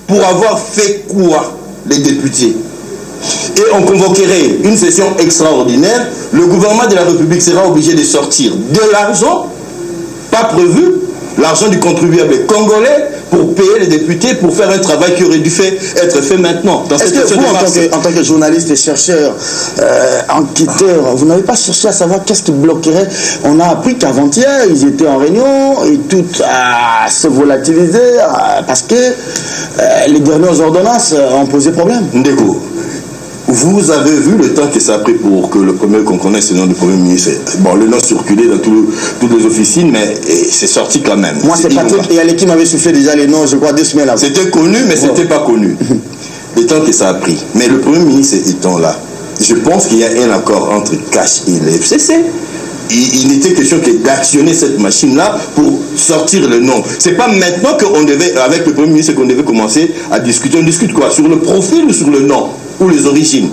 pour avoir fait quoi les députés? Et on convoquerait une session extraordinaire, le gouvernement de la République sera obligé de sortir de l'argent, pas prévu, l'argent du contribuable congolais, pour payer les députés, pour faire un travail qui aurait dû être fait maintenant. Est-ce que vous, en tant que journaliste et chercheur, enquêteur, vous n'avez pas cherché à savoir qu'est-ce qui bloquerait? On a appris qu'avant-hier, ils étaient en réunion et tout se volatilisait parce que les dernières ordonnances ont posé problème. Ndeko, vous avez vu le temps que ça a pris pour que le premier qu'on connaisse le nom du Premier ministre. Bon, le nom circulait dans toutes les officines, mais c'est sorti quand même. Moi, c'est Patrick et Aleki m'avait soufflé déjà les noms, je crois, 2 semaines avant. C'était connu, mais c'était pas connu. Le temps que ça a pris. Mais le Premier ministre étant là, je pense qu'il y a un accord entre Cash et le FCC. Il n'était question que d'actionner cette machine-là pour sortir le nom. C'est pas maintenant qu'on devait, avec le Premier ministre, qu'on devait commencer à discuter. On discute quoi? Sur le profil ou sur le nom? Ou les origines?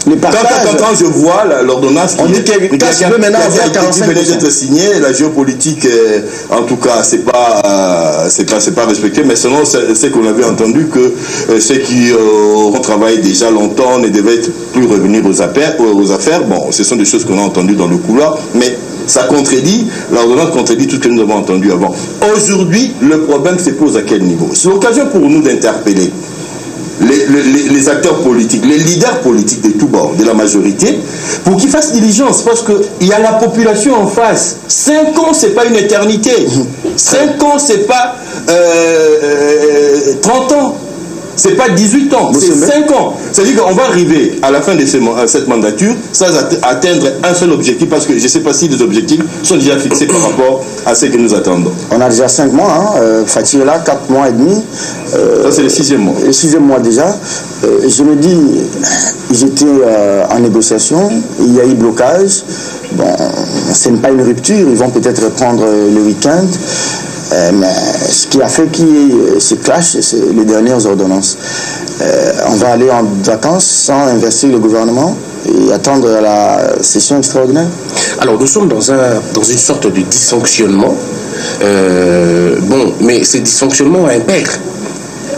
Quand je vois l'ordonnance, on dit qu'il peut maintenant avoir 45 venait d'être signé, la géopolitique, en tout cas, c'est pas respecté, mais selon ce qu'on avait entendu, que ceux qui ont travaillé déjà longtemps ne devaient plus revenir aux affaires. Bon, ce sont des choses qu'on a entendues dans le couloir, mais ça contredit, l'ordonnance contredit tout ce que nous avons entendu avant. Aujourd'hui, le problème se pose à quel niveau? C'est l'occasion pour nous d'interpeller les acteurs politiques, les leaders politiques de tous bords, de la majorité, pour qu'ils fassent diligence, parce qu'il y a la population en face. 5 ans, c'est pas une éternité. 5 ans, c'est pas 30 ans. C'est pas 18 ans, c'est 5 ans. C'est-à-dire qu'on va arriver à la fin de cette mandature sans atteindre un seul objectif, parce que je ne sais pas si les objectifs sont déjà fixés par rapport à ce que nous attendons. On a déjà 5 mois, Fatih est là, 4 mois et demi. Ça, c'est le 6e mois. Le 6e mois déjà. Je me dis, ils étaient en négociation, il y a eu blocage. Bon, ce n'est pas une rupture, ils vont peut-être reprendre le week-end. Mais ce qui a fait qu'il y ait ce clash, c'est les dernières ordonnances. On va aller en vacances sans investir le gouvernement et attendre la session extraordinaire. Alors nous sommes dans une sorte de dysfonctionnement. Bon, mais ce dysfonctionnement a un père.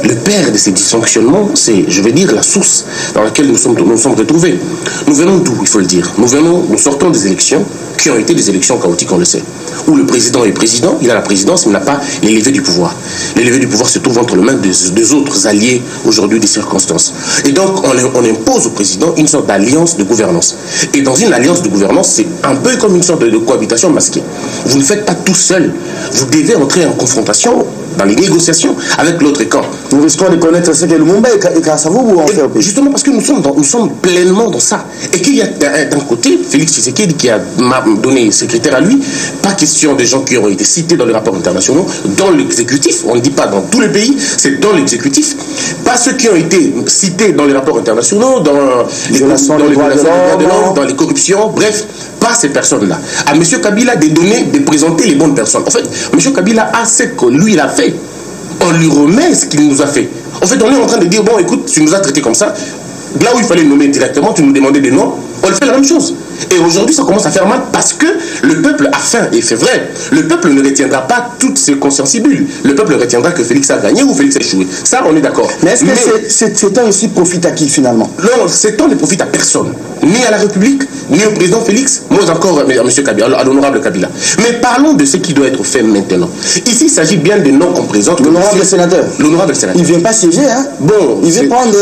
Le père de ces dysfonctionnements, c'est, je vais dire, la source dans laquelle nous sommes retrouvés. Nous venons d'où, il faut le dire. Nous sortons des élections qui ont été des élections chaotiques, on le sait. Où le président est président, il a la présidence, mais il n'a pas les levées du pouvoir. Les levées du pouvoir se trouvent entre les mains des autres alliés aujourd'hui des circonstances. Et donc, on impose au président une sorte d'alliance de gouvernance. Et dans une alliance de gouvernance, c'est un peu comme une sorte de cohabitation masquée. Vous ne faites pas tout seul. Vous devez entrer en confrontation dans les négociations avec l'autre camp. Nous risquons de connaître ce que le Mumbai et Kassavou ou en fait. Justement parce que nous sommes pleinement dans ça. Et qu'il y a d'un côté, Félix Tshisekedi qui m'a donné secrétaire à lui, pas question des gens qui ont été cités dans les rapports internationaux, dans l'exécutif, on ne dit pas dans tous les pays, c'est dans l'exécutif, pas ceux qui ont été cités dans les rapports internationaux, dans les violations des droits de l'homme, dans les corruptions, bref, pas ces personnes-là. À M. Kabila de donner, de présenter les bonnes personnes. En fait, M. Kabila a ce que lui, il a fait. On lui remet ce qu'il nous a fait. En fait, on est en train de dire, bon, écoute, tu nous as traités comme ça, là où il fallait nommer directement, tu nous demandais des noms, on le fait la même chose. Et aujourd'hui, ça commence à faire mal parce que le peuple a faim. Et c'est vrai, le peuple ne retiendra pas toutes ses consciencibules. Le peuple retiendra que Félix a gagné ou Félix a échoué. Ça, on est d'accord. Mais est-ce que ces temps ici profitent à qui finalement? Non, ces temps ne profitent à personne. Ni à la République, ni au président Félix, moins encore à M. Kabila, à l'honorable Kabila. Mais parlons de ce qui doit être fait maintenant. Ici, il s'agit bien des noms qu'on présente. L'honorable sénateur. L'honorable sénateur. Il ne vient pas siéger, hein? Bon, il vient prendre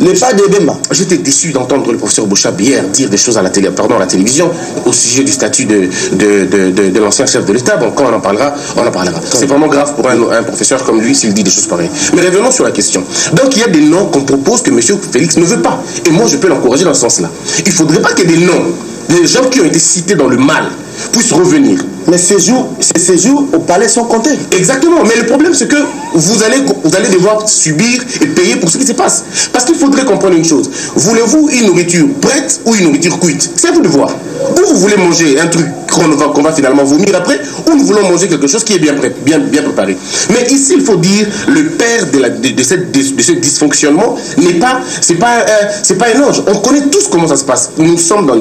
les pas de Bemba. J'étais déçu d'entendre le professeur Bouchab hier dire des choses à la télévision au sujet du statut de l'ancien chef de l'État. Bon, quand on en parlera, on en parlera. C'est vraiment grave pour un professeur comme lui s'il dit des choses pareilles. Mais revenons sur la question. Donc il y a des noms qu'on propose que M. Félix ne veut pas. Et moi je peux l'encourager dans ce sens-là. Il ne faudrait pas qu'il y ait des noms, des gens qui ont été cités dans le mal, puissent revenir. Mais ces jours au palais sont comptés. Exactement. Mais le problème, c'est que vous allez devoir subir et payer pour ce qui se passe. Parce qu'il faudrait comprendre une chose. Voulez-vous une nourriture prête ou une nourriture cuite? C'est à vous de voir. Ou vous voulez manger un truc qu'on va finalement vomir après, ou nous voulons manger quelque chose qui est bien prêt, bien préparé. Mais ici, il faut dire, le père de ce dysfonctionnement c'est pas un ange. On connaît tous comment ça se passe. Nous sommes dans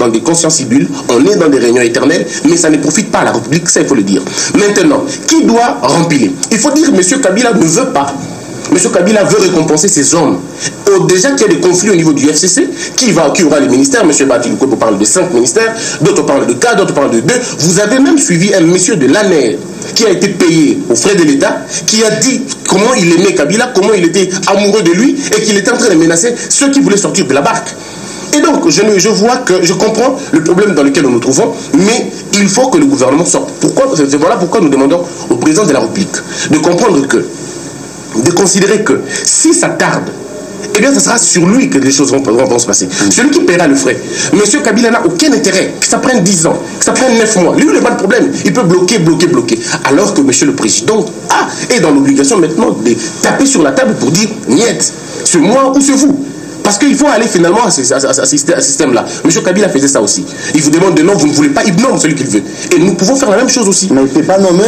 des consciencibules, on est dans des réunions éternelles, mais ça ne profite pas à la République, ça il faut le dire. Maintenant, qui doit remplir? Il faut dire que M. Kabila ne veut pas. M. Kabila veut récompenser ces hommes. Déjà qu'il y a des conflits au niveau du FCC, qui aura les ministères. M. Batilouko parle de 5 ministères, d'autres parlent de 4, d'autres parlent de 2. Vous avez même suivi un monsieur de l'ANER qui a été payé aux frais de l'État, qui a dit comment il aimait Kabila, comment il était amoureux de lui et qu'il était en train de menacer ceux qui voulaient sortir de la barque. Et donc, je comprends le problème dans lequel nous nous trouvons, mais il faut que le gouvernement sorte. Voilà pourquoi nous demandons au président de la République de comprendre de considérer que si ça tarde, eh bien, ce sera sur lui que les choses vont se passer. Celui qui paiera le frais. Monsieur Kabila n'a aucun intérêt que ça prenne 10 ans, que ça prenne 9 mois. Lui, il n'a pas de problème. Il peut bloquer. Alors que monsieur le président est dans l'obligation maintenant de taper sur la table pour dire « Niet, c'est moi ou c'est vous ». Parce qu'il faut aller finalement à ce système-là. M. Kabila faisait ça aussi. Il vous demande de nom, vous ne voulez pas, il nomme celui qu'il veut. Et nous pouvons faire la même chose aussi. Mais il ne peut pas nommer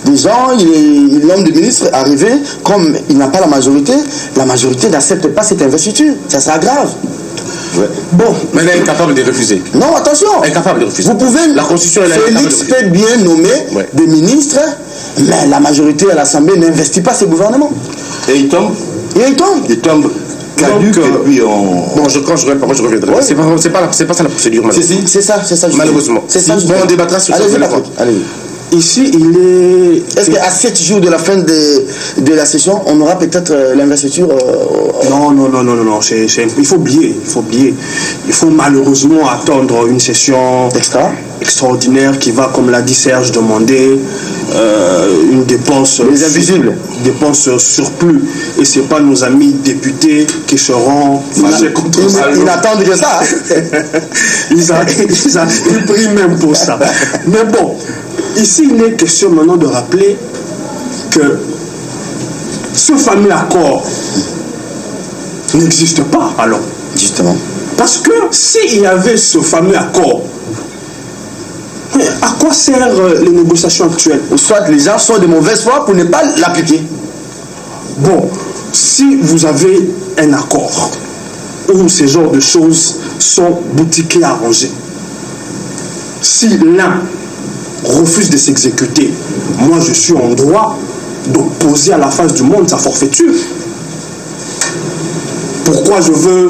des gens, il nomme des ministres arrivés, comme il n'a pas la majorité n'accepte pas cette investiture. Ça sera grave. Ouais. Bon, mais elle est incapable de refuser. Non, attention. Incapable de refuser. Vous pouvez. La Constitution est Félix peut bien nommer des ministres, mais la majorité à l'Assemblée n'investit pas ce gouvernement. Et il tombe. Donc, puis on... Bon, quand je reviendrai. Ouais. C'est pas ça la procédure, malheureusement. C'est ça. Malheureusement. C'est ça. Bon, on débattra sur ça. Allez. Ici, est-ce qu'à 7 jours de la fin de la session, on aura peut-être l'investiture Non. Il faut oublier. Il faut malheureusement attendre une session extraordinaire qui va, comme l'a dit Serge, demander une dépense... Les invisibles. Dépense surplus. Et ce n'est pas nos amis députés qui seront fâchés contre ça. Ils n'attendent que ça. Ils prient même pour ça. Mais bon... Ici, il est question maintenant de rappeler que ce fameux accord n'existe pas, alors. Justement. Parce que s'il y avait ce fameux accord, à quoi servent les négociations actuelles? Ou soit les gens sont de mauvaise foi pour ne pas l'appliquer. Bon, si vous avez un accord où ce genre de choses sont boutiquées, arrangées, si l'un refuse de s'exécuter, moi je suis en droit d'opposer à la face du monde sa forfaiture. Pourquoi je veux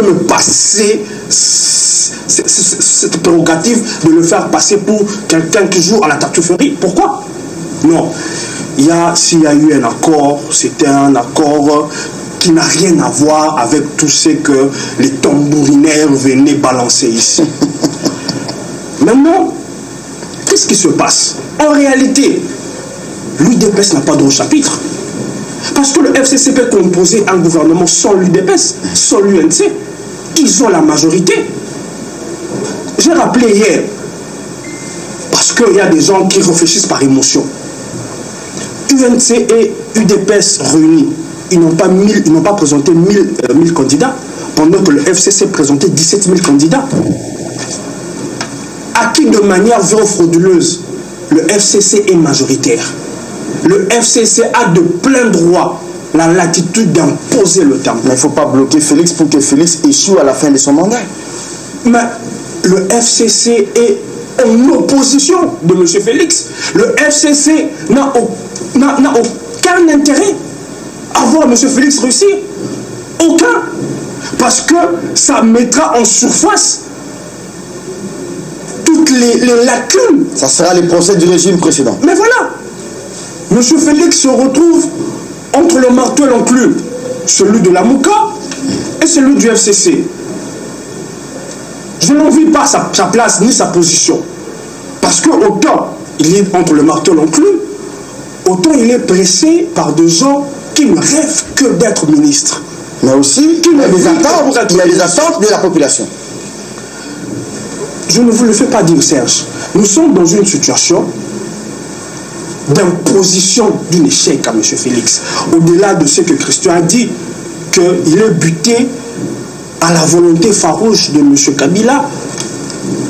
me passer cette prérogative de le faire passer pour quelqu'un qui joue à la tartufferie? Pourquoi? Non. S'il y a eu un accord, c'était un accord qui n'a rien à voir avec tout ce que les tambourinaires venaient balancer ici. Maintenant, qu'est-ce qui se passe? En réalité, l'UDPS n'a pas de chapitre. Parce que le FCC peut composer un gouvernement sans l'UDPS, sans l'UNC. Ils ont la majorité. J'ai rappelé hier, parce qu'il y a des gens qui réfléchissent par émotion. UNC et UDPS réunis, ils n'ont pas présenté 1000 candidats, pendant que le FCC présentait 17 000 candidats. Acquis de manière vraie ou frauduleuse, le FCC est majoritaire. Le FCC a de plein droit la latitude d'imposer le terme. Mais il ne faut pas bloquer Félix pour que Félix échoue à la fin de son mandat. Mais le FCC est en opposition de M. Félix. Le FCC n'a aucun intérêt à voir M. Félix réussir. Aucun. Parce que ça mettra en surface toutes les lacunes. Ça sera les procès du régime précédent. Mais voilà. M. Félix se retrouve entre le marteau et l'enclume, celui de la Mouka et celui du FCC. Je n'envie pas sa place ni sa position. Parce que autant il est entre le marteau et l'enclume, autant il est pressé par des gens qui ne rêvent que d'être ministre. Mais aussi, il y a des attentes de la population. Je ne vous le fais pas dire, Serge. Nous sommes dans une situation d'imposition d'un échec à M. Félix. Au-delà de ce que Christian a dit, qu'il est buté à la volonté farouche de M. Kabila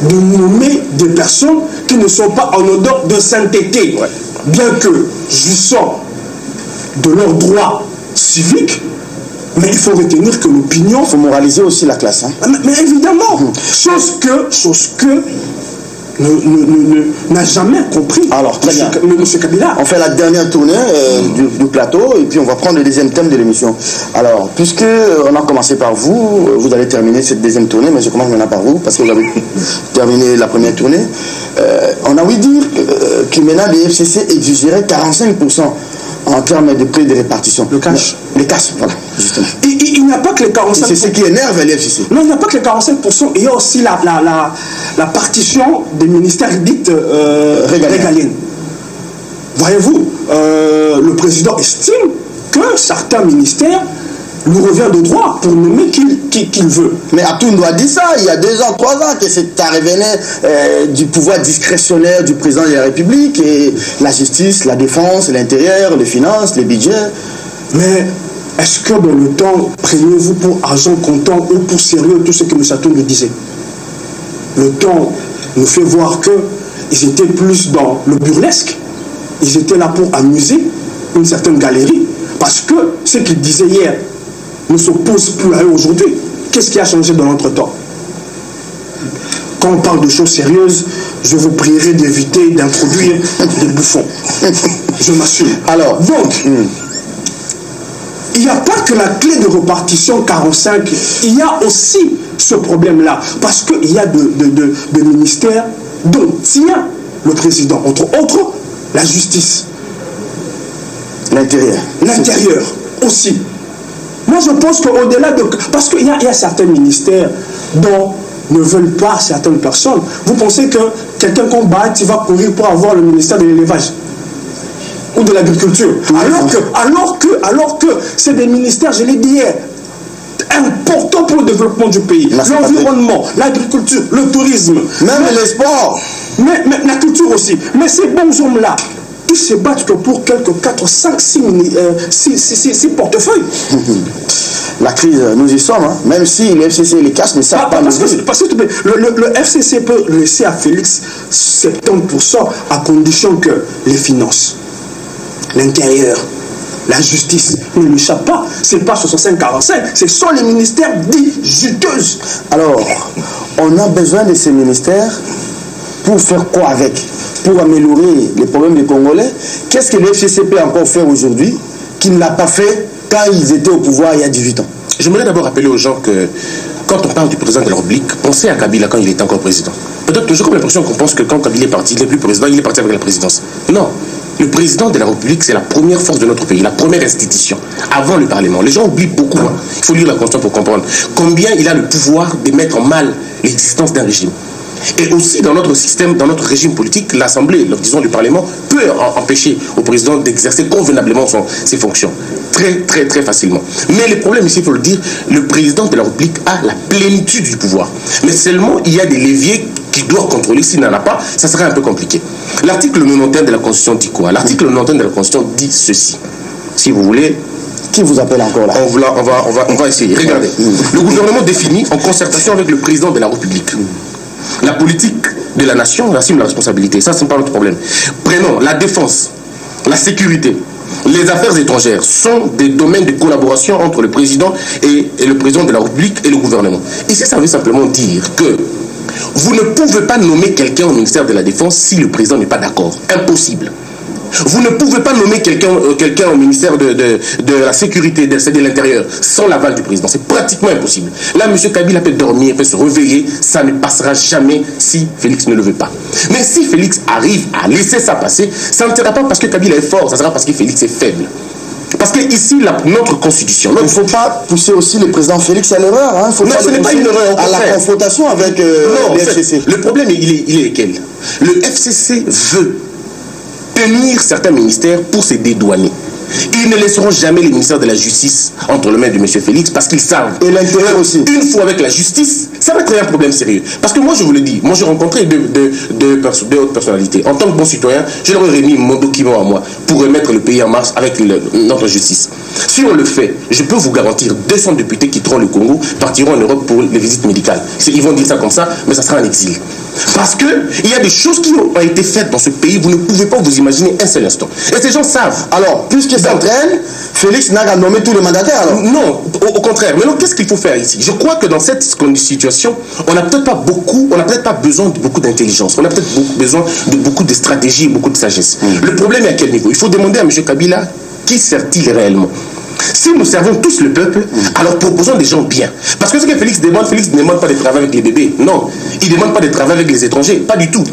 de nommer des personnes qui ne sont pas en odeur de sainteté. Ouais. Bien que jouissant de leurs droits civiques, mais il faut retenir que l'opinion... Il faut moraliser aussi la classe. Hein. Mais évidemment, chose que n'a jamais compris. Alors, très bien. Monsieur Kabila. On fait la dernière tournée du plateau et puis on va prendre le deuxième thème de l'émission. Alors, puisque on a commencé par vous, vous allez terminer cette deuxième tournée, mais je commence maintenant par vous parce que vous avez terminé la première tournée. On a ouï dire que maintenant les FCC exigerait 45% en termes de prix de répartition. Le cash. Les cash, voilà, justement. Il n'y a pas que les 45%. C'est ce qui énerve les FCC. Non, il n'y a pas que les 45%. Il y a aussi la partition des ministères dites régaliennes. Voyez-vous, le président estime que certains ministères lui revient de droit pour nommer qu'il veut. Mais Atoun doit dire ça, il y a 2 ans, 3 ans, que ça revenait du pouvoir discrétionnaire du président de la République et la justice, la défense, l'intérieur, les finances, les budgets. Mais est-ce que dans le temps, prenez-vous pour argent comptant ou pour sérieux tout ce que M. Atoun nous disait? Le temps nous fait voir qu'ils étaient plus dans le burlesque. Ils étaient là pour amuser une certaine galerie. Parce que ce qu'il disait hier ne s'oppose plus à eux aujourd'hui. Qu'est-ce qui a changé dans notre temps? Quand on parle de choses sérieuses, je vous prierai d'éviter d'introduire des bouffons. Je m'assume. Alors, donc, il n'y a pas que la clé de répartition 45, il y a aussi ce problème-là. Parce qu'il y a de ministères dont tient le président, entre autres, la justice. L'intérieur. L'intérieur aussi. Moi, je pense qu'au-delà de... Parce qu'il y a certains ministères dont ne veulent pas certaines personnes. Vous pensez que quelqu'un qu'on bat, il va courir pour avoir le ministère de l'élevage ou de l'agriculture. Alors que c'est des ministères, je l'ai dit hier, importants pour le développement du pays. L'environnement, l'agriculture, le tourisme. Même le sport. Mais la culture aussi. Mais ces bons hommes-là, ils se battent que pour quelques 4, 5, 6 portefeuilles. La crise, nous y sommes, hein. Même si les FCC les cassent, mais ça pas parce que le FCC peut laisser à Félix 70% à condition que les finances, l'intérieur, la justice ne lui échappent pas. C'est pas 65-45, ce sont les ministères dits juteuses. Alors, on a besoin de ces ministères pour faire quoi avec? Pour améliorer les problèmes des Congolais? Qu'est-ce que le FCC peut encore faire aujourd'hui qu'il n'a pas fait quand ils étaient au pouvoir il y a 18 ans? J'aimerais d'abord rappeler aux gens que quand on parle du président de la République, pensez à Kabila quand il était encore président. Peut-être j'ai comme l'impression qu'on pense que quand Kabila est parti, il n'est plus président, il est parti avec la présidence. Non. Le président de la République, c'est la première force de notre pays, la première institution, avant le Parlement. Les gens oublient beaucoup. Hein. Il faut lire la Constitution pour comprendre combien il a le pouvoir de mettre en mal l'existence d'un régime. Et aussi, dans notre système, dans notre régime politique, l'Assemblée, disons le Parlement, peut empêcher au président d'exercer convenablement ses fonctions. Très facilement. Mais le problème ici, il faut le dire, le président de la République a la plénitude du pouvoir. Mais seulement, il y a des leviers qu'il doit contrôler. S'il n'en a pas, ça serait un peu compliqué. L'article 91 de la Constitution dit quoi? L'article 91 de la Constitution dit ceci. Si vous voulez... Qui vous appelle encore là? On va essayer. Regardez. Le gouvernement définit, en concertation avec le président de la République, la politique de la nation, assume la responsabilité. Ça, ce n'est pas notre problème. Prenons la défense, la sécurité, les affaires étrangères sont des domaines de collaboration entre le président et le président de la République et le gouvernement. Ici, ça veut simplement dire que vous ne pouvez pas nommer quelqu'un au ministère de la Défense si le président n'est pas d'accord. Impossible. Vous ne pouvez pas nommer quelqu'un au ministère de la sécurité, de l'intérieur, sans l'aval du président. C'est pratiquement impossible. Là, M. Kabila peut dormir, peut se réveiller. Ça ne passera jamais si Félix ne le veut pas. Mais si Félix arrive à laisser ça passer, ça ne sera pas parce que Kabila est fort, ça sera parce que Félix est faible. Parce que ici, notre constitution... Il ne faut pas pousser aussi le président Félix à l'erreur. Hein. Non, ce n'est pas une erreur. À la confrontation avec le FCC. Le problème, il est lequel? Le FCC veut tenir certains ministères pour se dédouaner. Ils ne laisseront jamais les ministères de la justice entre les mains de M. Félix parce qu'ils savent. Et l'intérieur aussi. Une fois avec la justice, ça va créer un problème sérieux. Parce que moi, je vous le dis, moi j'ai rencontré deux hautes personnalités. En tant que bon citoyen, je leur ai remis mon document à moi pour remettre le pays en marche avec notre justice. Si on le fait, je peux vous garantir 200 députés quitteront le Congo, partiront en Europe pour les visites médicales. Ils vont dire ça comme ça, mais ça sera un exil. Parce qu'il y a des choses qui ont été faites dans ce pays, vous ne pouvez pas vous imaginer un seul instant. Et ces gens savent. Alors, puisque ça entraîne, Félix n'a qu'à nommer tous les mandataires alors? Non, au contraire. Mais donc, qu'est-ce qu'il faut faire ici? Je crois que dans cette situation, situation, on n'a peut-être pas besoin de beaucoup d'intelligence, on a peut-être besoin de beaucoup de stratégie et beaucoup de sagesse. Le problème est à quel niveau? Il faut demander à M. Kabila, qui sert-il réellement? Si nous servons tous le peuple, alors proposons des gens bien. Parce que ce que Félix ne demande pas de travailler avec les bébés. Non. Il ne demande pas de travailler avec les étrangers. Pas du tout.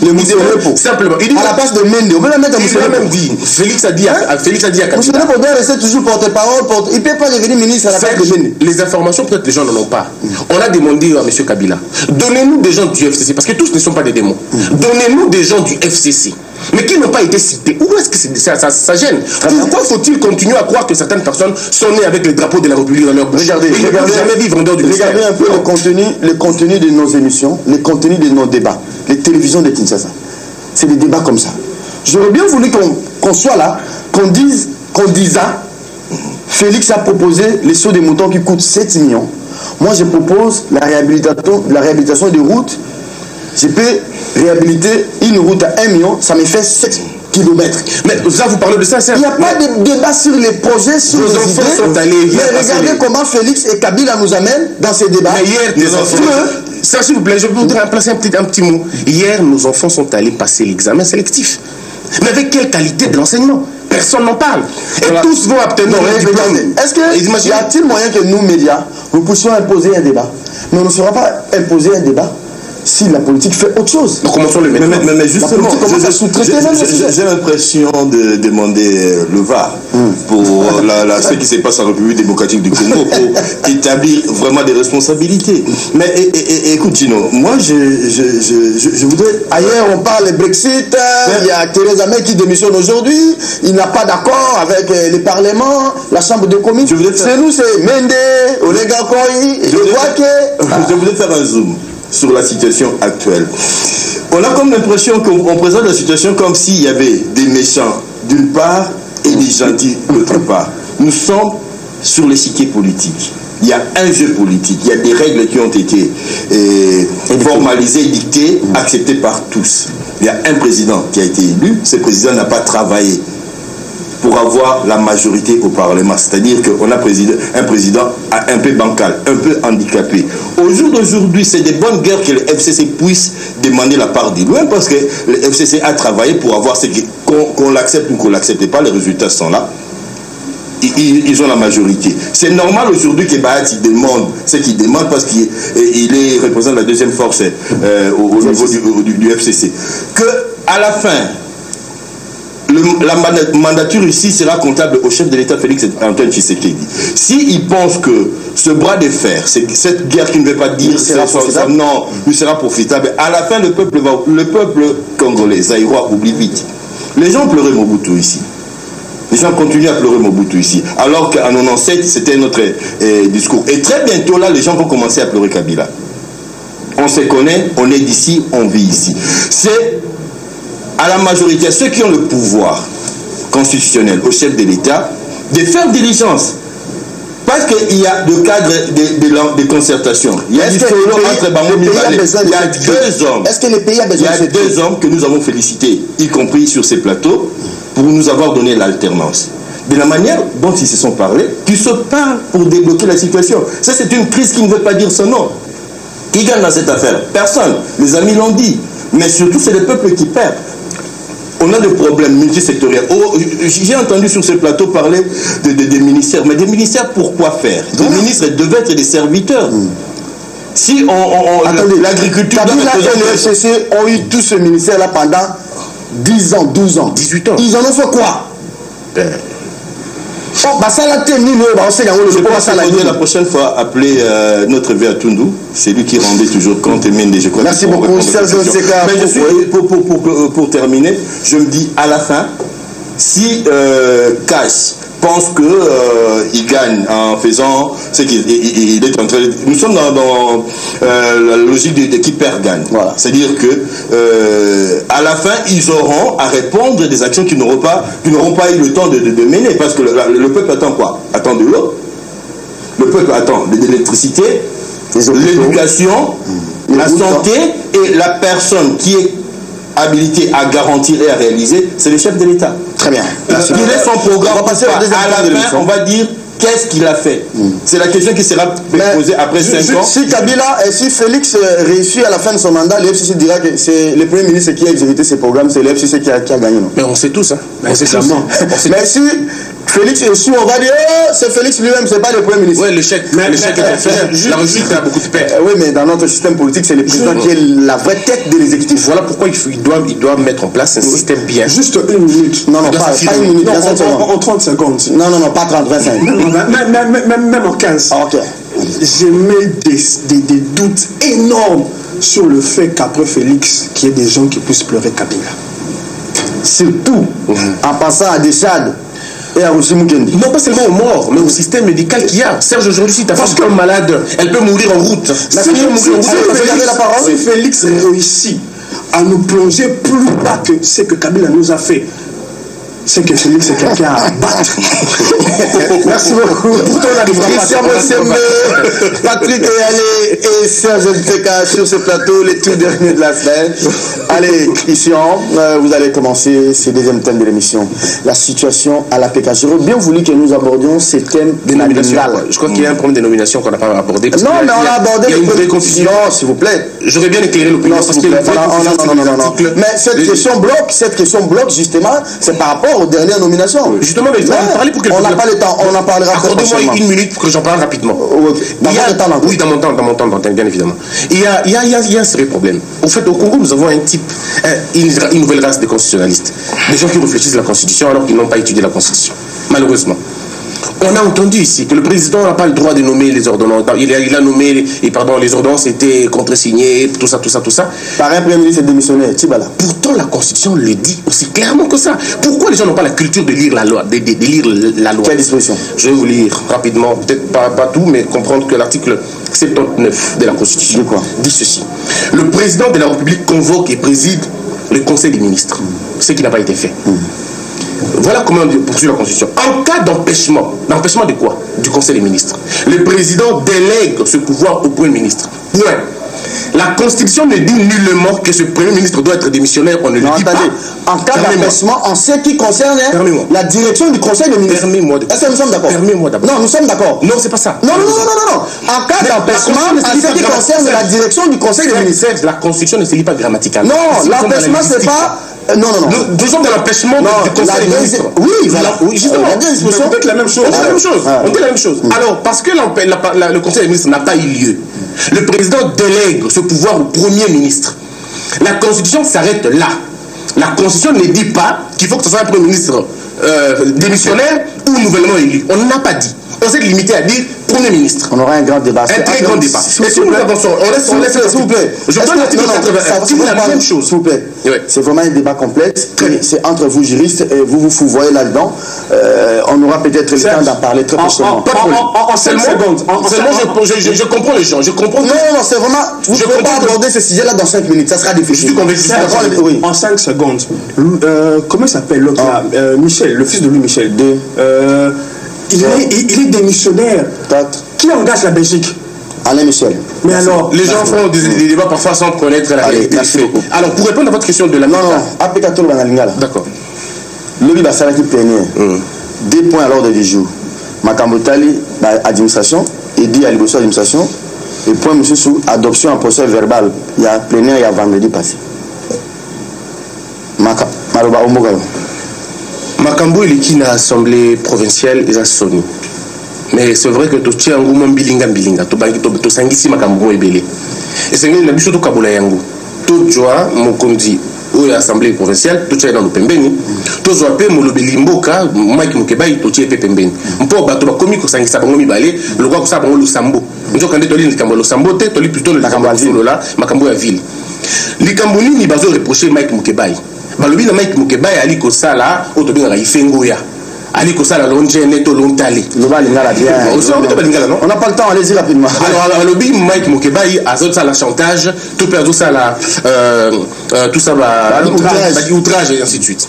Simplement. Il dit à la place de Mende, on peut la mettre à il a même dit. Félix a dit à Kabila. Monsieur Nepo doit rester toujours porte-parole. Il ne peut pas devenir ministre à la place de Mende. Les informations, peut-être les gens n'en ont pas. On a demandé à M. Kabila, donnez-nous des gens du FCC, parce que tous ne sont pas des démons. Donnez-nous des gens du FCC, mais qui n'ont pas été cités. Où est-ce que ça gêne? Pourquoi faut-il continuer à croire que certaines personnes sont nées avec le drapeau de la République dans leur bouche? Regardez un peu le contenu de nos émissions, le contenu de nos débats, les télévisions de Kinshasa. C'est des débats comme ça. J'aurais bien voulu qu'on soit là, qu'on dise Félix a proposé les sauts des moutons qui coûtent 7 millions. Moi, je propose la réhabilitation des routes. Je peux réhabiliter une route à 1 million, ça me fait 7 kilomètres. Mais ça, vous parlez de ça, il n'y a pas de débat sur les projets, sur les idées. Sont allés mais regardez comment Félix et Kabila nous amènent dans ces débats. Mais hier, des enfants... Ça, s'il vous plaît, je voudrais remplacer un petit mot. Hier, nos enfants sont allés passer l'examen sélectif. Mais avec quelle qualité de l'enseignement? Personne n'en parle. Et voilà. Tous vont obtenir un diplôme. Est-ce qu'il y a-t-il moyen que nous, médias, nous puissions imposer un débat? Mais on ne saura pas imposer un débat si la politique fait autre chose. Donc commençons le mettre. Mais justement, j'ai l'impression de demander le VAR pour ce qui se passe en République démocratique du Congo pour établir vraiment des responsabilités. Mais écoute Gino, moi je voudrais... Ailleurs on parle de Brexit, il y a Theresa May qui démissionne aujourd'hui, il n'a pas d'accord avec le Parlement, la Chambre de communes. C'est nous, c'est Mende, Olega Koi, je voudrais faire un zoom sur la situation actuelle. On a comme l'impression qu'on présente la situation comme s'il y avait des méchants d'une part et des gentils d'autre part. Nous sommes sur l'échiquier politique. Il y a un jeu politique, il y a des règles qui ont été formalisées, dictées, acceptées par tous. Il y a un président qui a été élu, ce président n'a pas travaillé pour avoir la majorité au Parlement. C'est-à-dire qu'on a un président un peu bancal, un peu handicapé. Au jour d'aujourd'hui, c'est des bonnes guerres que le FCC puisse demander la part des loin, parce que le FCC a travaillé pour avoir ce qu'on l'accepte ou qu'on ne l'accepte pas, les résultats sont là. Ils ont la majorité. C'est normal aujourd'hui que Bahati demande ce qu'il demande parce qu'il représente la deuxième force au niveau du FCC. Que à la fin, la mandature ici sera comptable au chef de l'État Félix Antoine Tshisekedi. S'il pense que ce bras de fer, cette guerre qui ne veut pas dire non, lui sera profitable, à la fin le peuple congolais, zaïrois, oublie vite. Les gens pleuraient Mobutu ici. Les gens continuent à pleurer Mobutu ici. Alors qu'en 97, c'était notre discours. Et très bientôt là, les gens vont commencer à pleurer Kabila. On se connaît, on est d'ici, on vit ici. C'est à la majorité, à ceux qui ont le pouvoir constitutionnel, au chef de l'État, de faire diligence. Parce qu'il y a de cadres de concertation. Il y a deux hommes. Est-ce que le pays a besoin de deux hommes que nous avons félicités, y compris sur ces plateaux, pour nous avoir donné l'alternance. De la manière dont ils se sont parlé, qu'ils se parlent pour débloquer la situation. Ça, c'est une crise qui ne veut pas dire son nom. Qui gagne dans cette affaire? Personne. Les amis l'ont dit. Mais surtout, c'est le peuple qui perd. On a des problèmes multisectoriels. J'ai entendu sur ce plateau parler des ministères. Mais des ministères, pourquoi faire? Des ministres devaient être des serviteurs. Si l'agriculture... Kabila et le FCC ont eu tout ce ministère-là pendant 10 ans, 12 ans. 18 ans. Ils en ont fait quoi? Je la prochaine fois appeler notre V à Tundu, c'est lui qui rendait toujours compte et Mende, je crois. Merci beaucoup. Pour terminer, je me dis à la fin, si Cash pense qu'il gagne en faisant ce qu'il est en train de... Nous sommes dans la logique de qui perd gagne. Voilà. C'est-à-dire que à la fin, ils auront à répondre des actions qu'ils n'auront pas eu le temps de mener. Parce que le peuple attend quoi? Attend de l'eau. Le peuple attend de l'électricité, l'éducation, la santé, et la personne qui est habilité à garantir et à réaliser, c'est le chef de l'État. Très bien. Il est son programme. On va passer à la fin, on va dire qu'est-ce qu'il a fait? C'est la question qui sera posée après 5 ans. Si Kabila et si Félix réussit à la fin de son mandat, le FCC dira que c'est le Premier ministre qui a exécuté ces programmes, c'est le FCC qui a gagné. Non? Mais on sait tous, hein. Mais si Félix échoue, on va dire c'est Félix lui-même, c'est pas le Premier ministre. Oui, l'échec est fait. La réussite a beaucoup de paix. Oui, mais dans notre système politique, c'est le président qui est la vraie tête de l'exécutif. Voilà pourquoi il doit mettre en place un système bien. Juste une minute. Non, pas une minute, en 30 secondes. Non, pas 30, 25. Même en 15. Ah, ok. J'ai mis des doutes énormes sur le fait qu'après Félix, qu'il y ait des gens qui puissent pleurer Kabila. Surtout en passant à Deschades et à Roussi Mukendi. Non pas seulement aux morts, mais au système médical qu'il y a. Serge, aujourd'hui, si ta femme est malade, elle peut mourir en route. Si Félix réussit à nous plonger plus bas que ce que Kabila nous a fait, c'est que Félix est quelqu'un à battre. Merci beaucoup. Christian Mossembe, Patrick Eyalé et Serge Nteka sur ce plateau, les tout derniers de la semaine. Allez, Christian, vous allez commencer ce deuxième thème de l'émission. La situation à la PK. J'aurais bien voulu que nous abordions ce thème des nominations. Je crois qu'il y a un problème de nomination qu'on n'a pas abordé. Non, mais on a abordé les confusion. Non, s'il vous plaît. J'aurais bien éclairé l'opinion. Non. Mais cette question bloque justement, c'est par rapport aux dernières nominations. Justement, mais il faut en parler pour que on n'a pas le temps, on en parlera. Accordez-moi une minute pour que j'en parle rapidement. Oui, dans mon temps, bien évidemment. Il y a un sérieux problème. Au fait, au Congo, nous avons une nouvelle race de constitutionnalistes. Des gens qui réfléchissent à la Constitution alors qu'ils n'ont pas étudié la Constitution. Malheureusement. On a entendu ici que le président n'a pas le droit de nommer les ordonnances. Il a nommé, les ordonnances étaient contresignées, tout ça. Par un Premier ministre démissionnaire, Tibala. Pourtant, la Constitution le dit aussi clairement que ça. Pourquoi les gens n'ont pas la culture de lire la loi, Quelle disposition? Je vais vous lire rapidement, peut-être pas tout, mais comprendre que l'article 79 de la Constitution dit ceci. Le président de la République convoque et préside le Conseil des ministres, ce qui n'a pas été fait. Voilà comment on poursuit la Constitution. En cas d'empêchement de quoi? Du Conseil des ministres. Le président délègue ce pouvoir au Premier ministre. Point. La Constitution ne dit nullement que ce Premier ministre doit être démissionnaire. On ne le dit pas. En cas d'empêchement, en ce qui concerne la direction du Conseil des ministres. Est-ce que nous sommes d'accord? Permets-moi d'abord. Non, nous sommes d'accord. Non, c'est pas ça. Non. En cas d'empêchement, en ce qui concerne la direction du Conseil des ministres. La Constitution ne se lit pas grammaticalement. Non, l'empêchement, c'est pas... Non. Nous sommes dans l'empêchement du Conseil des ministres. Oui, voilà. Justement, on dit la même chose. On dit la même chose. Alors, parce que le Conseil des ministres n'a pas eu lieu, le président délègue ce pouvoir au Premier ministre. La Constitution s'arrête là. La Constitution ne dit pas qu'il faut que ce soit un Premier ministre démissionnaire ou nouvellement élu. On n'a pas dit. On s'est limité à dire Premier ministre. On aura un grand débat. Un très grand débat. Et si nous avançons, on laisse s'il vous plaît. Je donne l'article 81. Si vous la même chose. S'il vous plaît. C'est vraiment un débat complexe. C'est entre vous juristes et vous voyez là-dedans. On aura peut-être le temps d'en parler très prochainement. En 5 secondes. Je comprends les gens. Je comprends. Non, c'est vraiment. Vous ne pouvez pas aborder ce sujet-là dans 5 minutes. Ça sera difficile. En 5 secondes. Comment il s'appelle l'autre là? Michel, le fils de Louis Michel. Il est démissionnaire. Qui engage la Belgique? Alain Michel. Mais alors, les gens font des débats parfois sans connaître la réalité. Alors, pour répondre à votre question de la... Non, Apekato Banalingala. D'accord. Lobby Bassala qui plénière. 2 points à l'ordre du jour. Makambotali, administration, et dit à l'Ibosso administration, et point monsieur sous adoption en procès verbal. Il y a plénière, il y a vendredi passé. Maroba Omogalo. Makambo il est na assemblée provinciale et à Sony. Mais c'est vrai que tu tiens un goût bilinga, tu sangisi Makambo et belé. Et c'est une habitude de Kabola Yango. Tout joie, mon condi, ou l'assemblée provinciale, tu tiens dans le pembeni. Tout joie, pe molobeli mboka, Mike Mukebai, tu tiens pembeni. Mpo bato ba komi ko sangisa bango mi balé, le roi ko sa bango le sambo. Njo kande toli le kambo le sambo te, toli plutôt le kambo solo là, Makambo ya ville. Les Kamboni ni bazo reprocher Mike Mukebai. Balobi na Mike Mukebai ali ko sala otobinga ga ifengoya ali ko sala lonjene to lontali loba lingala bien on n'a pas le temps, allez-y rapidement. Alors balobi Mike Mukebai azot sala chantage tout perdu sala tout ça va outrage et ainsi de suite.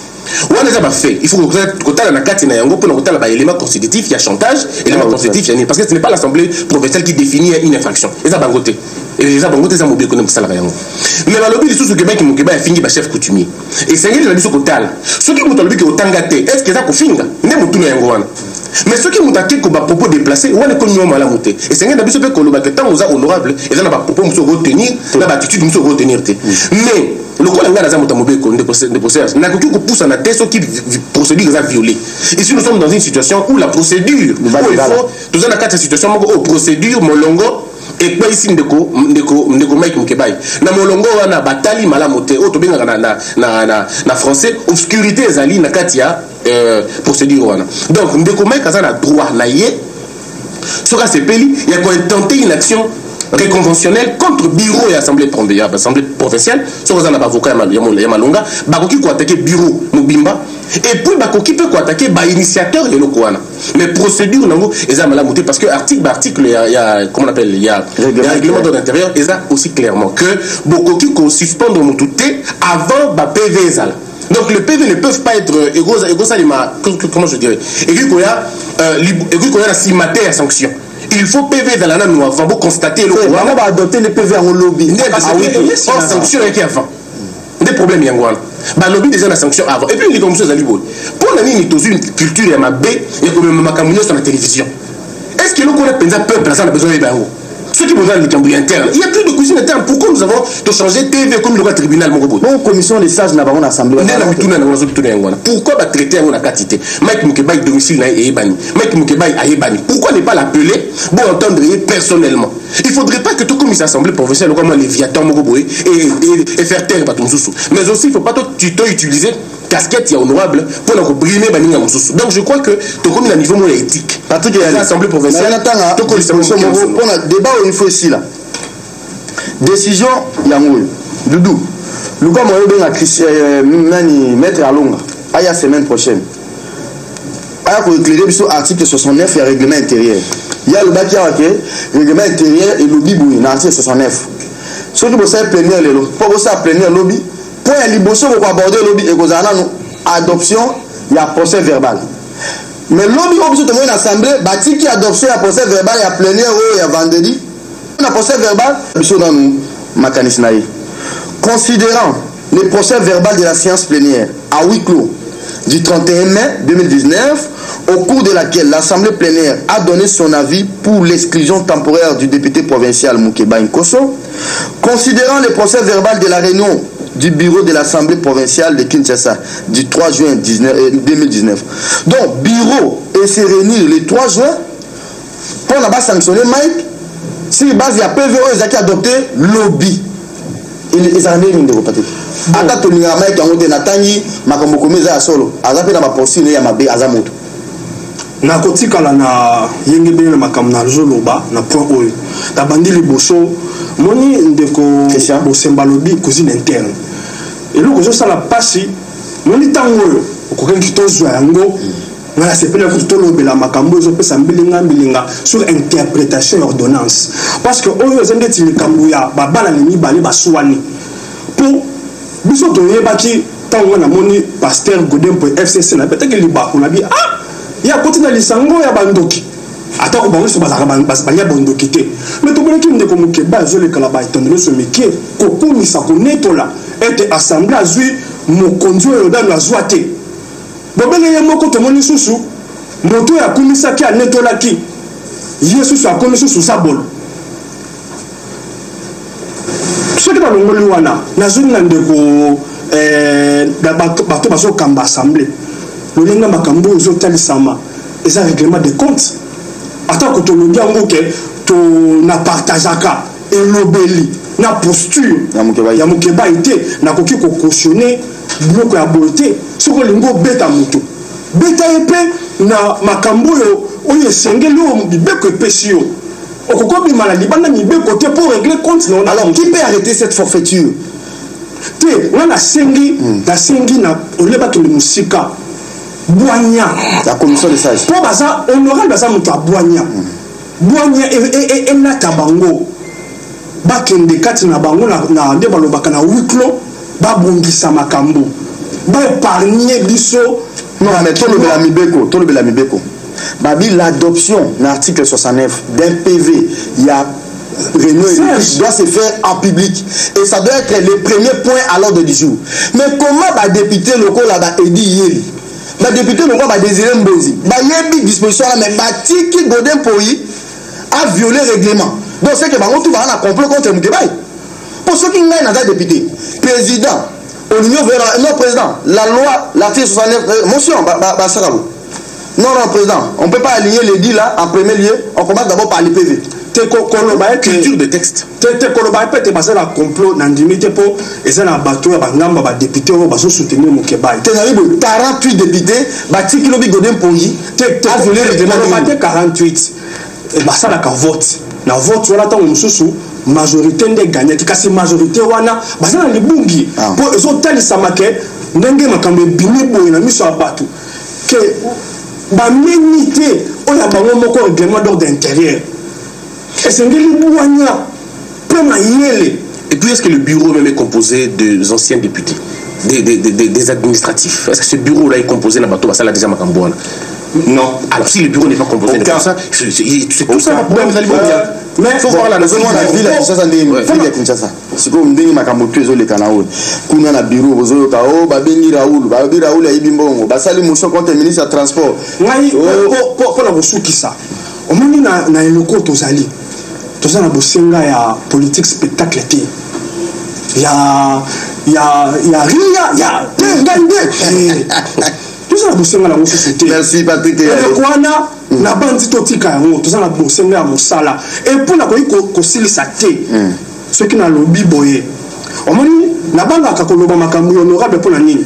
On a fait, il faut que tu aies la carte pour nous élément constitutif, il y a chantage, élément constitutif, parce que ce n'est pas l'Assemblée provinciale qui définit une infraction. Et ça, bangoté. Et les bangoté, ça m'a oublié comme ça. Mais le lobby, les sous qui a fini par chef coutumier. Et c'est un peu de côté. Ceux qui ont dit que au Tangate, est-ce que ça a fini? Mais ceux qui m'ont attaqué comme propos déplacés, on est connu à la montée. Et c'est un d'abord ce que le temps aux honorables, et là, propos nous retenir, la attitude nous retenir. Mais le coup, on a des motabobeko, des procédures, n'a que pousse en tête ceux qui procédure les a violés. Ici, nous sommes dans une situation où la procédure, où il faut, nous avons quatre situations, où procédure, molongo, et puis ici, ndeko Mike Mukebai. Na molongo, on a batali malamote, auto bien na français, obscurité, ezali, na katia, procédure. Donc, ndeko Mike a droit, na yé, ce cas c'est peli, il y a tenté une action réconventionnelle contre bureau et assemblée provinciale, sur les avocats Yamalonga, Bakoki ko attaquer bureau Mobimba, et puis Bakoki peut attaquer initiateur de l'Okoana. Mais procédure, non, ils ont mal parce que article, il y a, comment on appelle, il y a un règlement d'ordre intérieur, ils ont aussi clairement que Bakoki ko suspendre mon touté avant PV Zala. Donc les PV ne peuvent pas être comment je dirais, et qu'il y a la signataire à sanction. Il faut PV dans la nana avant pour constater le pouvoir. On va adopter les PV en lobby. Hors sanction et qui avant. Des problèmes il y a un lobby déjà la sanction avant. Et puis les commissions Zalibo. Pour la ligne dans une culture et ma B, il y a comme ma camouflage sur la télévision. Est-ce que l'on connaît peuple ça a besoin de baou? Ceux qui vont dans les cambouis internes. Il n'y a plus de cuisine interne. Pourquoi nous avons changé TV comme le tribunal mon robot? Bon, commission des sages n'a pas assemblée. Pourquoi va traiter à quantité? Mike Mukebai domicile n'a ébani. Mike Mukebai a ébani. Pourquoi ne pas l'appeler pour entendre personnellement? Il ne faudrait pas que tout comme l'assemblée professionnelle comme les viateurs mon robot et faire taire ton sous. Mais aussi il ne faut pas tout utiliser casquette honorable pour nous brimer Baninga Moussou. Donc je crois que tu as un niveau moins éthique. L'Assemblée provinciale, pour le débat il faut ici là. Décision Yangoul. Doudou. Le gars m'a mettre à Longa. À la semaine prochaine. À éclairer sur article 69 et règlement intérieur. Il y a le bas qui a règlement intérieur et lobby bouillé dans l'article 69. Ceux qui vont se plénière les lots. Pour ça plénière lobby. Pour les libération pour aborder le lobby et qu'on a adoption, il y a procès verbal. Mais lobby option de une assemblée, bâti qui adoption, il y a procès verbal, il y a plénière, il y a vendredi. Il y a procès verbal, il dans nous, mécanisme. Considérant le procès verbal de la séance plénière à huis clos du 31 mai 2019, au cours de laquelle l'Assemblée plénière a donné son avis pour l'exclusion temporaire du député provincial Mukeba Nkoso, considérant le procès verbal de la réunion du bureau de l'Assemblée provinciale de Kinshasa du 3 juin 2019. Donc, bureau et se réunir le 3 juin pour ne pas sanctionner Mike, si base il y a PVO, ils ont adopté lobby. Ils ont rien de repartir. Ata to ninga Mike en haut natangi makambo komeza solo. Azape na baposine ya mabe azamoto. Na kotikala na yenge bene makambo na zoloba na point oyo. Ta bandi liboso moni ndeko bosemba lobby cuisine interne. Et le gozo ça la passe moni tango okokengi tozwa yango na sepela ko tolobela makambo zo pesa mbilinga sur interprétation et ordonnance parce que oyo zendeti likambo ya babala ni mibale baswani pour biso to yebaki tango na moni pasteur Godin pour FCC na peut-être que liba on a dit ah il y a côté na lisango ya bandoki ata ko bango so bazaka banya bondoki te mais to bone ki ndeko Mukeba zo le kala ba itondelo so meke ko komisa ko netola ete assemblée azui mokonzi oyo dano azwate bobele ye moko tomoni susu moto ya komisaki anetolaki ye susu akomi susu sabolo soki balongoli wana nazoni na ndeko bato bazokamba assemblée lolenga makambo oyo ezotalisama eza règlement de compte ata kotolobi yango ke na partageaka elobeli na posture ya Mukeba ete nakoki kokautionner biloko ya boye te soki olingi obeta moto beta ye mpe na makambo oyo esengeli oyo mibeko epesi yo okoko bima na libanda mibeko te pour régler compte na alors qui peut arrêter cette forfaiture te nga nasengi na olebaki le musika bwanya la commission de sage po baza honorable baza moto ya bwanya enata bango bakende kati na bango na nde balobaka na huis clos babongisa makambo baépargner biso non mais tolobela mibeko babi l'adoption dans l'article 69 d'un PV il y a réunion doit se faire en public et ça doit être le premier point à l'ordre du jour mais comment député local là Edi Yeli ba député le quoi ba désirer Mbozi ba yebi disposition là mais batiki Godin Poyi a violé le règlement donc c'est que bango tout ba na complot contre Moukebaï pour ceux qui n'ont pas député président au niveau non président la loi l'article 69 motion non président on peut pas aligner les dits là en premier lieu on commence d'abord par les PV culture de texte koloba peut passer la complot n'andimité pour et ça na bateau ya bangamba ba député au baso soutenir Moukebaï 48 députés bati ki lobi Godin Poyi a violé le règlement 48 et bah ça la vote na vote wala tant mususu majorité ndé gagné kasi majorité wana baza na libungi pour ezo talisa make ndenge makambe bimi boye na miso abatu que ba menité o ya bango moko règlement d'ordre intérieur et c'est ngeli buanya pour na yele. Et puis est-ce que le bureau même est composé des anciens députés des administratifs? Est-ce que ce bureau là est composé na bato basala déjà makambo? Non. Alors si le bureau n'est pas composé de ça, c'est tout ça le problème. Mais il faut voir la ville à Kinshasa ndenge Kinshasa. Siko ndenge makambo tu ezo le kanao. Kuna na bureau bozo ka o babengi Raoul ayibi mbongo. Basali motion contre le ministre du transport. Ngai pour la bosuki ça. On moni na eloko tozali. Tozana bosenga ya politique spectacle té. Ya merci Patrick. Na bandi totika yango toza na bosenga ya mosala et pour na ko silisa te ceux qui na lobby boye omoni na banga ka koloba makambo honorable pour la nini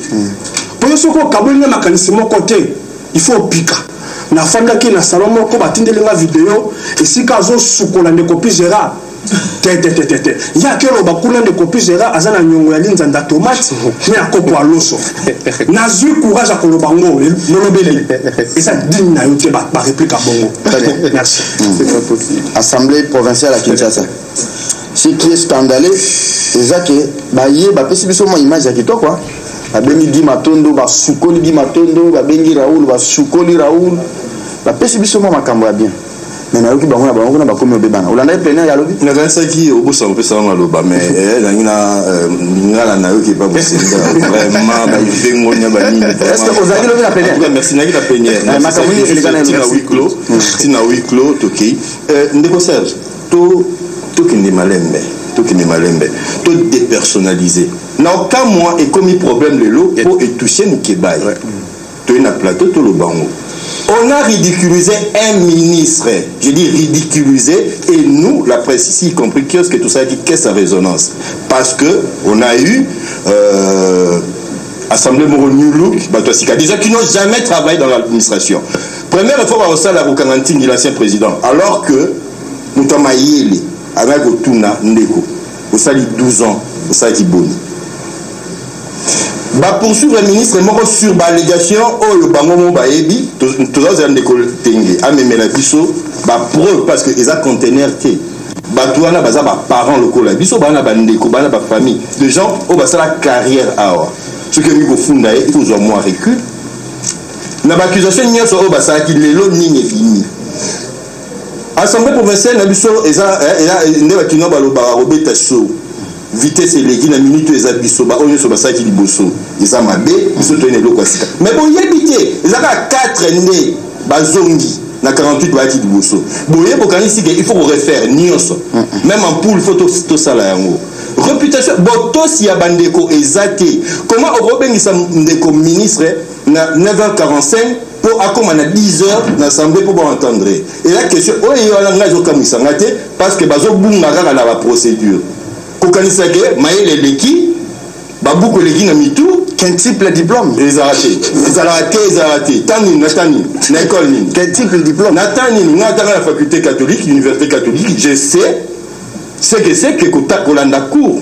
pour soko kabonga makanisi moko te il faut pika na fanda ki na salon moko batindelinga vidéo et si kazo sukola ne copie Gérard ya kelo bakuna de copie Gérard azana nyongo ya linzanda tomate mais akopo aloso na zui courage akolo bango lobeli et ça digne na yote ba réplique bongo. Merci. C'est pas possible. Assemblée provinciale à Kinshasa. Ce qui est scandaleux c'est que baye ba pesi biso mo image ya kitoko quoi. Ba bengi di matondo ba sukoli di matondo ba bengi Raoul ba sukoli Raoul ba pesi biso mo makambo ya bien. Mais na yoki bango na bango na bakomi obebana olanda plein ya lobi na kanisa ki obosa mpesa na loba mais na ngala na yoki pas possible vraiment ba ivengo nya ba nini est-ce que vous avez lobi na plein merci na kita penière makambo ni elegana na huis clos toki ndeko Serge to kinde malembe to dépersonnaliser na aucun mois et comme problème le lot pour toucher Moukebaï to na plateau to le bango. On a ridiculisé un ministre, je dis ridiculisé, et nous, la presse ici, y compris kiosque et tout ça, qu'est-ce que sa résonance? Parce que on a eu Assemblée Moro New Look, des gens qui n'ont jamais travaillé dans l'administration. Première fois, on a la Roukangantine de l'ancien président, alors que Moutama Yele, avec Otuna Ndeko, au sali 12 ans, au sali Boni. Ba poursuivre le ministre moko sur l'allégation au bango mo ba yebi tous les ans de tenge amemela biso ba preuve parce que ils a conteneur té ba touana baza ba parents locaux la biso bana ba ndeko bana ba famille de gens au ba la carrière awa ce que miko funda il faut au moins recul na ba accusation nyoso au ba ça qui lelo nini fini assemblée provinciale na biso eza ndeba kino ba lo ba robeta show vitesse eleki na minute eza biso ba oyo so basaki liboso eza mabe biso to ene loko asika mais bon yebité ezaka 4 nde bazongi na 48 ba ki liboso boye bokanisi que il faut refaire nyonso même en poule photo to sala yango réputation botos ya bandeko ezate comment obengisa ndeko ministre na 9h45 pour akoma na 10h na assemblée pour entendre et la question oyo ala ngazo kamisanga te parce que bazo bunga kaka na ba procédure kokanisa ke maele leki babuko leki na mitu quel type de diplôme ezalate tani na école nini quel type de diplôme natani ngataka la faculté catholique université catholique je sais ce que c'est que kolanda cours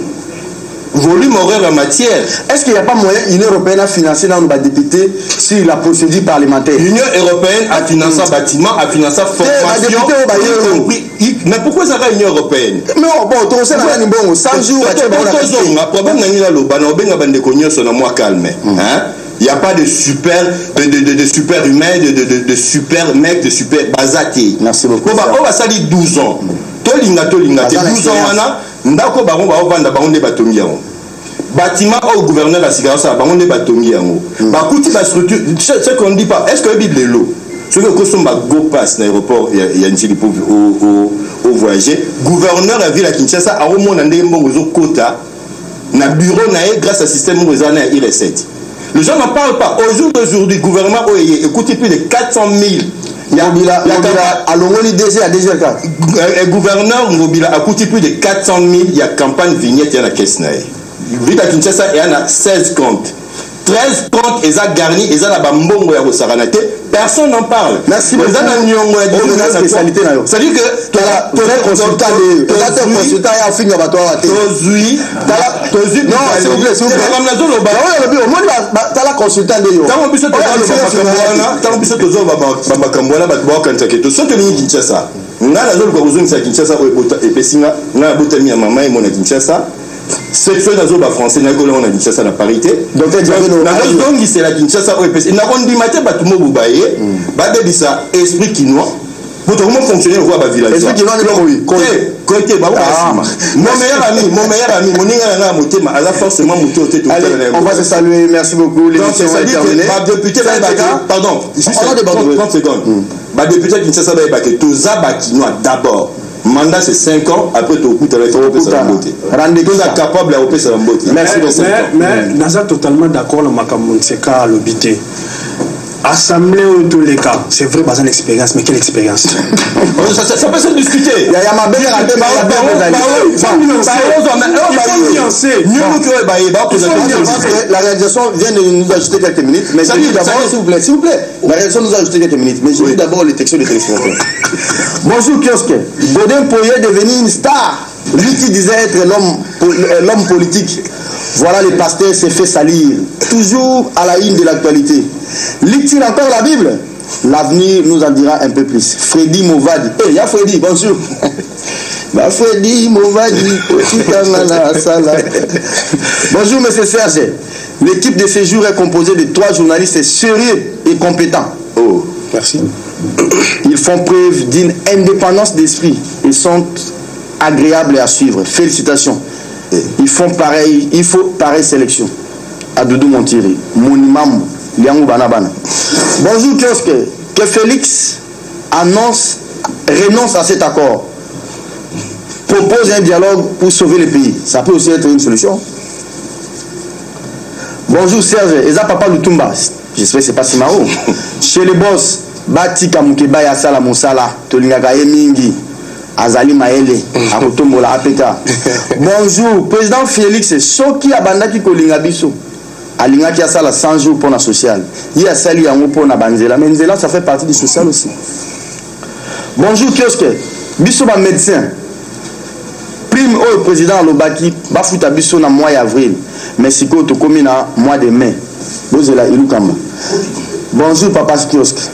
volume horaire en matière. Est-ce qu'il n'y a pas moyen l'Union européenne à financer dans nos députés sur la procédure parlementaire? L'Union européenne a financé un bâtiment, a financé formation. Mais pourquoi ça va l'Union européenne? Non, bon, tu sais, là, bon, 100 jours, problème calme. Il n'y a pas de super humain, de super mec, de super basaté. Merci beaucoup. On va salir 12 ans. Tolinga 12 ans, ndako baron ba vanda ba onde batongi yango bâtiment au gouverneur à Sigarasa, on est batongi yango. Bakuti ba structure, ce qu'on dit pas, est-ce que le de l'eau? Ce que sont ma go pass l'aéroport, il y a une série pour au voyager. Gouverneur a vu la Kinshasa, à au monde en démon aux quota, na bureau naé grâce à système aux années à IR7. Les gens n'en parlent pas. Au jour d'aujourd'hui, le gouvernement a écouté plus de 400 000. Il y a le gouverneur Ngobila a coûté plus de 400 000. Il y a campagne vignette, il y a la caisse naé. Vite à Kinshasa, il y en a 16 comptes. 13 comptes, ils ont garni, ils ont la bambongo ya Rosaranate. Personne n'en parle. Merci beaucoup. C'est-à-dire que consultant section dans français na on a Kinshasa na parité donc c'est la Kinshasa OPC na on dit maté batumo bubaye ba debisa esprit quinois pour comment fonctionner roi ba village esprit quinois oui côté ba mon meilleur ami mon ninga na motema ala forcément moto te tout. Allez, on va se saluer, merci beaucoup les élections terminées. Député pardon juste 30 secondes ba député Kinshasa ba que tout ça ba quinois d'abord. Mandat c'est 5 ans, après tu coûtes avec ton beauté. Rendez-vous capable à opérer sa beauté. Merci beaucoup. Mais Naza totalement d'accord le Makamoun, c'est qu'à l'obité. Assemblée en tous les cas, c'est vrai, pas une expérience, mais quelle expérience? Ça peut se discuter. Il y a ma belle la réalisation vient de nous ajouter quelques minutes, mais je dis d'abord, s'il vous plaît, la réalisation nous a ajouté quelques minutes, mais je dis d'abord les textos des téléspectateurs. Bonjour Kiosque, Baudin pourrait devenir une star. Lui qui disait être l'homme politique. Voilà les pasteurs s'est fait salir. Toujours à la ligne de l'actualité. Lit-il encore la Bible? L'avenir nous en dira un peu plus. Freddy Movadi. Eh, il y a Freddy, bonjour. Bah Freddy Movadi. Bonjour monsieur Serge. L'équipe de séjour est composée de 3 journalistes sérieux et compétents. Oh, merci. Ils font preuve d'une indépendance d'esprit et sont agréables à suivre. Félicitations. Il faut pareille sélection. À Doudou Montiri, mon imam, Liangou Banabana. Bonjour Kiosque, que Félix renonce à cet accord, propose un dialogue pour sauver le pays. Ça peut aussi être une solution. Bonjour Serge, Eza Papa Lutumba, j'espère que c'est pas si marrant. Chez les boss, Bati Kamukeba Yasala Moussala, Tolingakaye Mingi. Azali Maele, Akotombola Apeta. Bonjour, président Félix, Soki Abandaki Kolingabiso. Alingaki Asala 100 jours pour la sociale. Il y a sali yango pour la banzela. Mais Nzela, ça fait partie du social aussi. Bonjour, Kiosque. Biso ba médecin. Prime au président Lobaki, Bafuta Biso na mois d'avril. Mais si ko to komi na mois de mai. Bozela Ilukamba. Bonjour, papa Kiosque.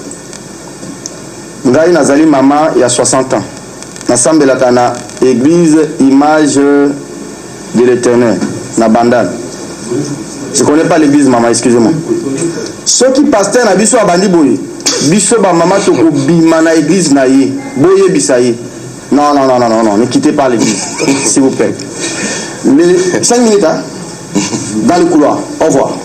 Ngai Nazali maman, il y a 60 ans. Ensemble la Tana, église image de l'éternel, na bandane. Je ne connais pas l'église, maman, excusez-moi. Ceux qui pasteur na biso abandi boye, biso ba maman toko bima na église na ye, boye bisaye. Non, ne quittez pas l'église, s'il vous plaît. 5 minutes, hein, dans le couloir. Au revoir.